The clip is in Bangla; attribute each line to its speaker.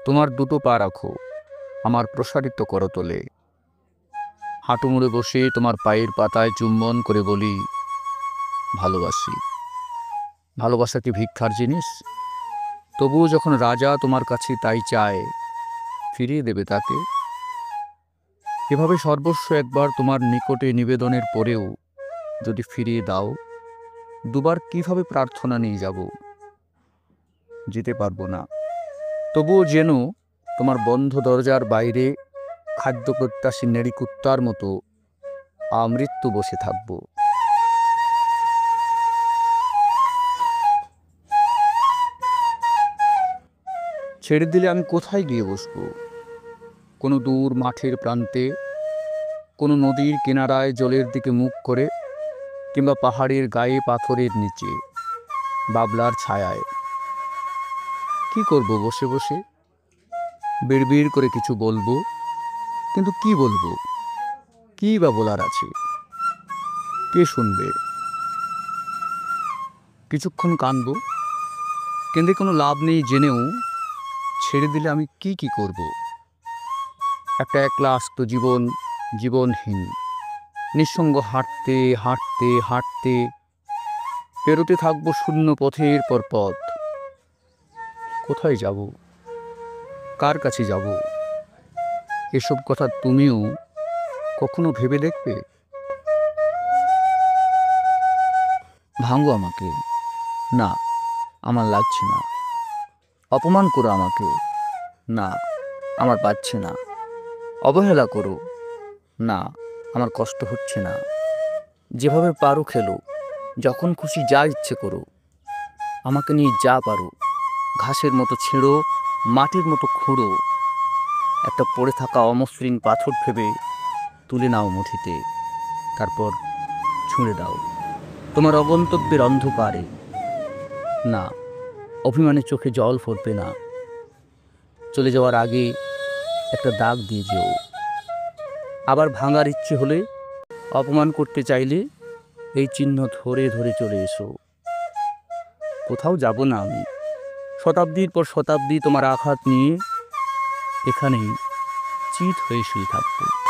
Speaker 1: তোমার দুটো পা রাখো আমার প্রসারিত করতলে। হাঁটু মুড়ে বসে তোমার পায়ের পাতায় চুম্বন করে বলি, ভালোবাসি। ভালোবাসা কি ভিক্ষার জিনিস? তবুও যখন রাজা তোমার কাছে তাই চায়, ফিরিয়ে দেবে তাকে? এভাবে সর্বস্ব একবার তোমার নিকটে নিবেদনের পরেও যদি ফিরিয়ে দাও, দুবার কিভাবে প্রার্থনা নিয়ে যাব? যেতে পারবো না। তবুও যেন তোমার বন্ধ দরজার বাইরে খাদ্য প্রত্যাশী নেড়ি কুত্তার মতো আমৃত্যু বসে থাকব। ছেড়ে দিলে আমি কোথায় গিয়ে বসব? কোনো দূর মাঠের প্রান্তে, কোনো নদীর কিনারায় জলের দিকে মুখ করে, কিংবা পাহাড়ের গায়ে পাথরের নিচে বাবলার ছায়ায়। কি করব বসে বসে? বিড়বিড় করে কিছু বলবো, কিন্তু কি বলবো? কি বা বলার আছে? কে শুনবে? কিছুক্ষণ কাঁদব, কিন্তু কোনো লাভ নেই জেনেও ছেড়ে দিলে আমি কি করব? একটা একলা আস্ত জীবন, জীবনহীন, নিঃসঙ্গ হাঁটতে হাঁটতে হাঁটতে পেরোতে থাকবো শূন্য পথের পর পথ। কোথায় যাব? কার কাছে যাব? এসব কথা তুমিও কখনো ভেবে দেখবে? ভাঙো আমাকে। না, আমার লাগছে না। অপমান করো আমাকে। না, আমার পাচ্ছে না। অবহেলা করো। না, আমার কষ্ট হচ্ছে না। যেভাবে পারো খেলো, যখন খুশি যা ইচ্ছে করো। আমাকে নিয়ে যা পারো, ঘাসের মতো ছেঁড়ো, মাটির মতো খুঁড়ো। একটা পড়ে থাকা অমসৃণ পাথর ভেবে তুলে নাও মুঠিতে, তারপর ছুঁড়ে দাও তোমার অগন্তব্যের অন্ধকারে। না, অভিমানে চোখে জল পড়বে না। চলে যাওয়ার আগে একটা দাগ দিয়ে যেও। আবার ভাঙার ইচ্ছে হলে, অপমান করতে চাইলে এই চিহ্ন ধরে ধরে চলে এসো। কোথাও যাব না আমি। শতাব্দীর পর শতাব্দী তোমার আঘাত নিয়ে এখানেই চিত হয়ে শুয়ে থাকবো।